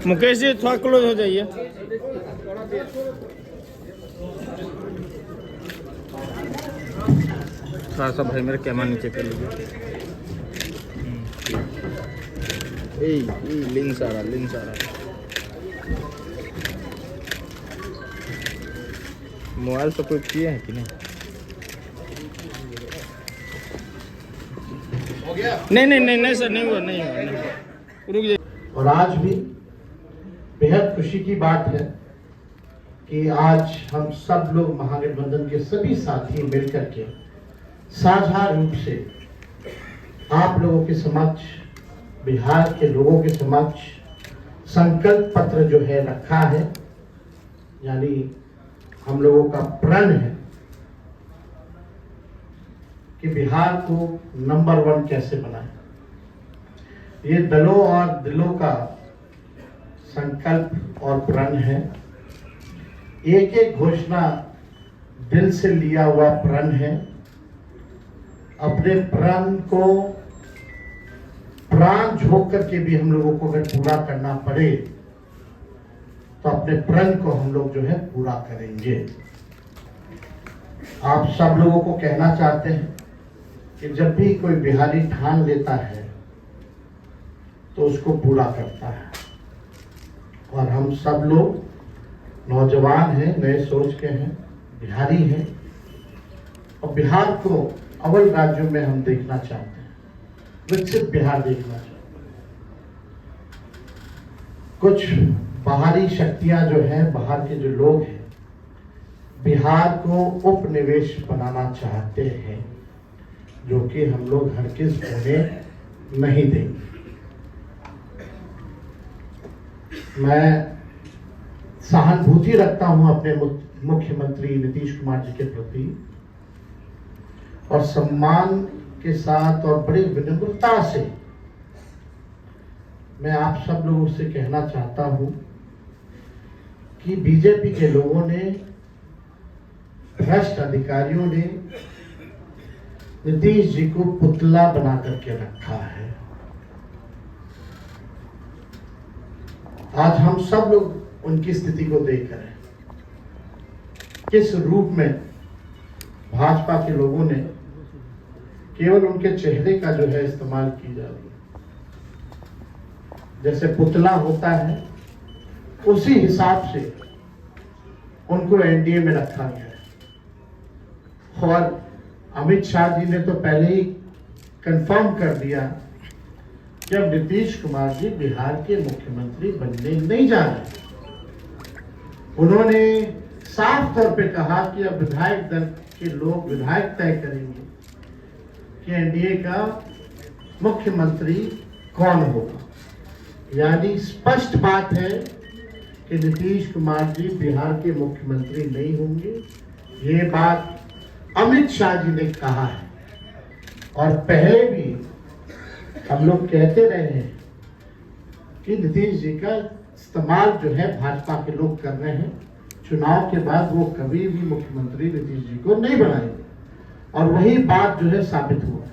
मुकेश जी थोड़ा क्लोज हो जाइए। थोड़ा सा भाई मेरे कैमरा नीचे कर लीजिए। लिंक आ रहा मोबाइल तो कोई किए हैं कि नहीं? नहीं सर, नहीं हुआ। रुक जाइए। और आज भी बेहद खुशी की बात है कि आज हम सब लोग महागठबंधन के सभी साथी मिलकर के साझा रूप से आप लोगों के समक्ष, बिहार के लोगों के समक्ष संकल्प पत्र जो है रखा है। यानी हम लोगों का प्रण है कि बिहार को नंबर 1 कैसे बनाए। ये दलों और दिलों का संकल्प और प्रण है। एक एक घोषणा दिल से लिया हुआ प्रण है। अपने प्रण को प्राण झोंक करके भी हम लोगों को अगर पूरा करना पड़े तो अपने प्रण को हम लोग जो है पूरा करेंगे। आप सब लोगों को कहना चाहते हैं कि जब भी कोई बिहारी ठान लेता है तो उसको पूरा करता है। और हम सब लोग नौजवान हैं, नए सोच के हैं, बिहारी हैं और बिहार को अव्वल राज्यों में हम देखना चाहते हैं, विकसित बिहार देखना चाहते हैं। कुछ बाहरी शक्तियां जो हैं, बाहर के जो लोग हैं, बिहार को उपनिवेश बनाना चाहते हैं, जो कि हम लोग हरगिज़ होने नहीं देंगे। मैं सहानुभूति रखता हूं अपने मुख्यमंत्री नीतीश कुमार जी के प्रति और सम्मान के साथ और बड़ी विनम्रता से मैं आप सब लोगों से कहना चाहता हूं कि बीजेपी के लोगों ने, भ्रष्ट अधिकारियों ने नीतीश जी को पुतला बना करके रखा है। आज हम सब लोग उनकी स्थिति को देख रहे हैं, किस रूप में भाजपा के लोगों ने केवल उनके चेहरे का जो है इस्तेमाल की जा रही है। जैसे पुतला होता है उसी हिसाब से उनको एनडीए में रखा गया है। और अमित शाह जी ने तो पहले ही कंफर्म कर दिया कि अब नीतीश कुमार जी बिहार के मुख्यमंत्री बनने नहीं जा रहे। उन्होंने साफ तौर पे कहा कि अब विधायक दल के लोग, विधायक तय करेंगे कि एनडीए का मुख्यमंत्री कौन होगा। यानी स्पष्ट बात है कि नीतीश कुमार जी बिहार के मुख्यमंत्री नहीं होंगे। ये बात अमित शाह जी ने कहा है और पहले भी हम लोग कहते रहे हैं कि नीतीश जी का इस्तेमाल जो है भाजपा के लोग कर रहे हैं। चुनाव के बाद वो कभी भी मुख्यमंत्री नीतीश जी को नहीं बनाएंगे और वही बात जो है साबित हुआ।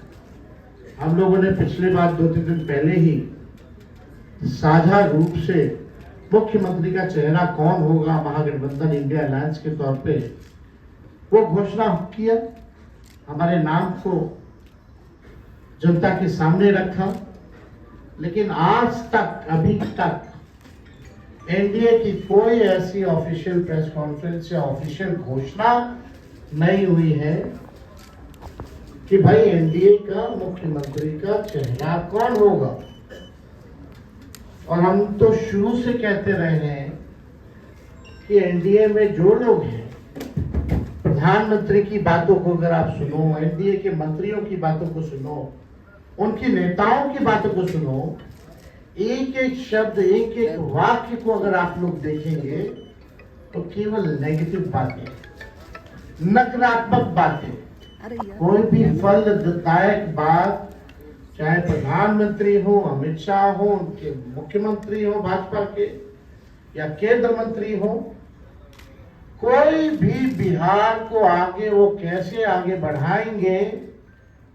हम लोगों ने पिछले बार 2-3 दिन पहले ही साझा रूप से मुख्यमंत्री का चेहरा कौन होगा महागठबंधन इंडिया अलायंस के तौर पे वो घोषणा किया, हमारे नाम को जनता के सामने रखा। लेकिन आज तक, अभी तक एनडीए की कोई ऐसी ऑफिशियल प्रेस कॉन्फ्रेंस या ऑफिशियल घोषणा नहीं हुई है कि भाई एनडीए का मुख्यमंत्री का चेहरा कौन होगा। और हम तो शुरू से कहते रहे हैं कि एनडीए में जो लोग हैं, प्रधानमंत्री की बातों को अगर आप सुनो, एनडीए के मंत्रियों की बातों को सुनो, उनके नेताओं की बातों को सुनो, एक एक शब्द, एक एक वाक्य को अगर आप लोग देखेंगे तो केवल नेगेटिव बातें, नकारात्मक बातें, कोई भी फलदायक बात, चाहे प्रधानमंत्री हो, अमित शाह हो, उनके मुख्यमंत्री हो भाजपा के या केंद्र मंत्री हो, कोई भी बिहार को आगे वो कैसे आगे बढ़ाएंगे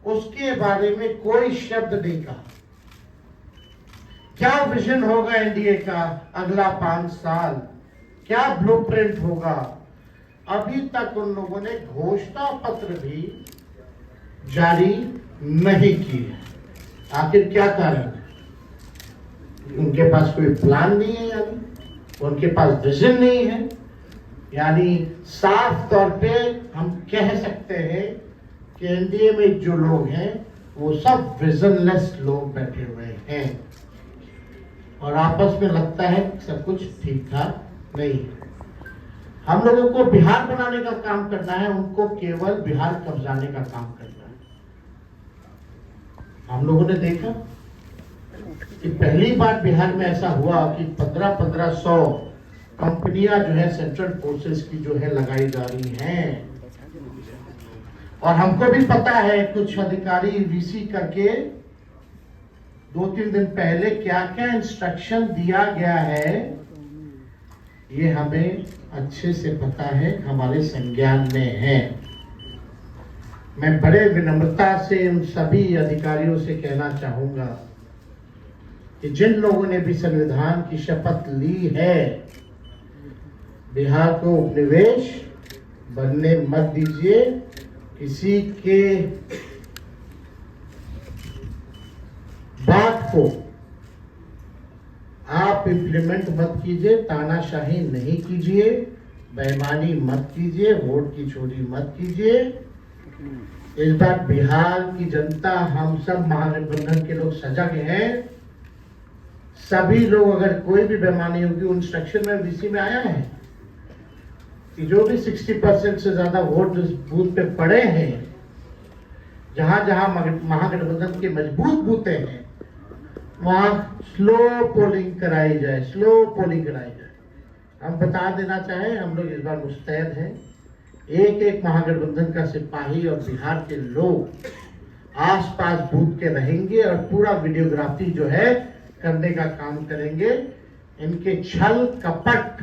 उसके बारे में कोई शब्द नहीं कहा। क्या विजन होगा एनडीए का अगला 5 साल, क्या ब्लूप्रिंट होगा, अभी तक उन लोगों ने घोषणा पत्र भी जारी नहीं की है। आखिर क्या कारण है? उनके पास कोई प्लान नहीं है, यानी उनके पास विजन नहीं है। यानी साफ तौर पे हम कह सकते हैं कि एनडीए में जो लोग हैं वो सब विजनलेस लोग बैठे हुए हैं और आपस में लगता है सब कुछ ठीक ठाक नहीं है। हम लोगों को बिहार बनाने का काम करना है, उनको केवल बिहार कब्जाने का काम करना है। हम लोगों ने देखा कि पहली बार बिहार में ऐसा हुआ कि 1500 कंपनियां जो है सेंट्रल फोर्सेस की जो है लगाई जा रही हैं। और हमको भी पता है कुछ अधिकारी वीसी करके 2-3 दिन पहले क्या क्या इंस्ट्रक्शन दिया गया है, ये हमें अच्छे से पता है, हमारे संज्ञान में है। मैं बड़े विनम्रता से उन सभी अधिकारियों से कहना चाहूंगा कि जिन लोगों ने भी संविधान की शपथ ली है, बिहार को उपनिवेश बनने मत दीजिए, किसी के बात को आप इम्प्लीमेंट मत कीजिए, तानाशाही नहीं कीजिए, बेईमानी मत कीजिए, वोट की चोरी मत कीजिए। इस बार बिहार की जनता, हम सब महागठबंधन के लोग सजग हैं। सभी लोग, अगर कोई भी बेईमानी होगी, उन सेक्शन में वीसी में आया है कि जो भी 60% से ज्यादा वोट जिस बूथ पे पड़े हैं, जहां जहां महागठबंधन के मजबूत बूथे हैं, वहां स्लो पोलिंग कराई जाए, स्लो पोलिंग कराई जाए। हम बता देना चाहें, हम लोग इस बार मुस्तैद हैं। एक एक महागठबंधन का सिपाही और बिहार के लोग आसपास बूथ के रहेंगे और पूरा वीडियोग्राफी जो है करने का काम करेंगे। इनके छल कपट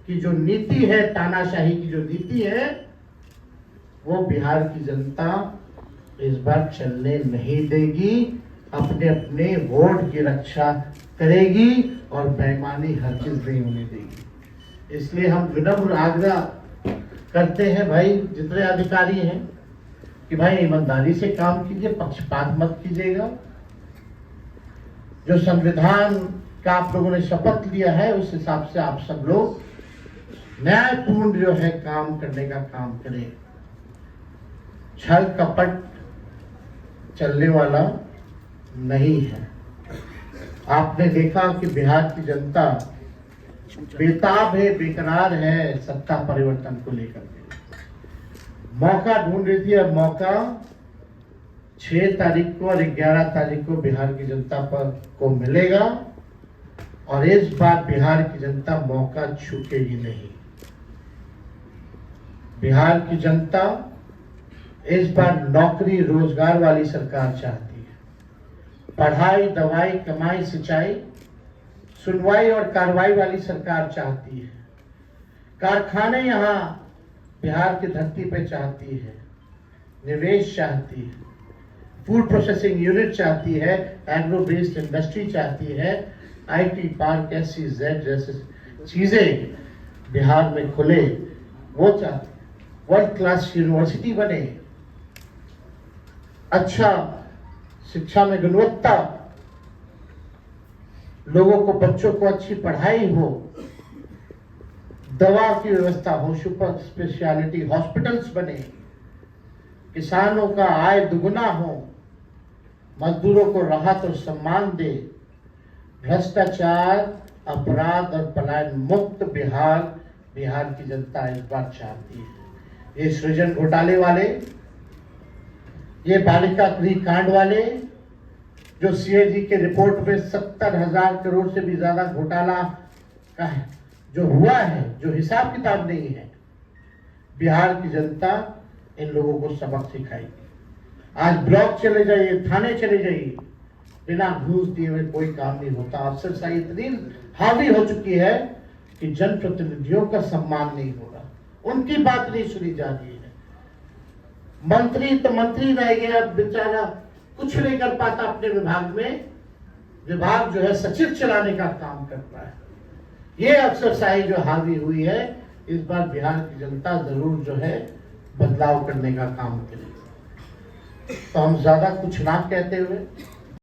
की जो नीति है, तानाशाही की जो नीति है, वो बिहार की जनता इस बार चलने नहीं देगी। अपने अपने वोट की रक्षा करेगी और बेईमानी हर चीज नहीं होने देगी। इसलिए हम विनम्र आग्रह करते हैं भाई, जितने अधिकारी हैं, कि भाई ईमानदारी से काम कीजिए, पक्षपात मत कीजिएगा। जो संविधान का आप लोगों ने शपथ लिया है, उस हिसाब से आप सब लोग न्यायपूर्ण जो है काम करने का काम करें। छल कपट चलने वाला नहीं है। आपने देखा कि बिहार की जनता बेताब है, बेकरार है सत्ता परिवर्तन को लेकर के। मौका ढूंढ रही थी, अब मौका 6 तारीख को और 11 तारीख को बिहार की जनता को मिलेगा और इस बार बिहार की जनता मौका चूकेगी नहीं। बिहार की जनता इस बार नौकरी रोजगार वाली सरकार चाहती है। पढ़ाई, दवाई, कमाई, सिंचाई, सुनवाई और कार्रवाई वाली सरकार चाहती है। कारखाने यहाँ बिहार की धरती पे चाहती है, निवेश चाहती है, फूड प्रोसेसिंग यूनिट चाहती है, एग्रो बेस्ड इंडस्ट्री चाहती है, आईटी पार्क, SEZ जैसे चीजें बिहार में खुले, वो चाहती है। वर्ल्ड क्लास यूनिवर्सिटी बने, अच्छा शिक्षा में गुणवत्ता, लोगों को, बच्चों को अच्छी पढ़ाई हो, दवा की व्यवस्था हो, सुपर स्पेशलिटी हॉस्पिटल्स बने, किसानों का आय दुगुना हो, मजदूरों को राहत और सम्मान दे, भ्रष्टाचार, अपराध और पलायन मुक्त बिहार की जनता इस बार चाहती है। ये सृजन घोटाले वाले, ये बालिका गृह कांड वाले, जो CAG के रिपोर्ट में 70,000 करोड़ से भी ज्यादा घोटाला का जो हुआ है, जो हिसाब किताब नहीं है, बिहार की जनता इन लोगों को सबक सिखाएगी। आज ब्लॉक चले जाइए, थाने चले जाइए, बिना घूस दिए हुए कोई काम नहीं होता। अफसरशाही इतनी हावी हो चुकी है कि जनप्रतिनिधियों का सम्मान नहीं हो रहा, उनकी बात नहीं सुनी जा रही है। मंत्री तो मंत्री रह गया, बेचारा कुछ नहीं कर पाता अपने विभाग में। विभाग जो है सचिव चलाने का काम करता है। ये एक्सरसाइज जो हावी हुई है, इस बार बिहार की जनता जरूर जो है बदलाव करने का काम करेगी। तो हम ज्यादा कुछ ना कहते हुए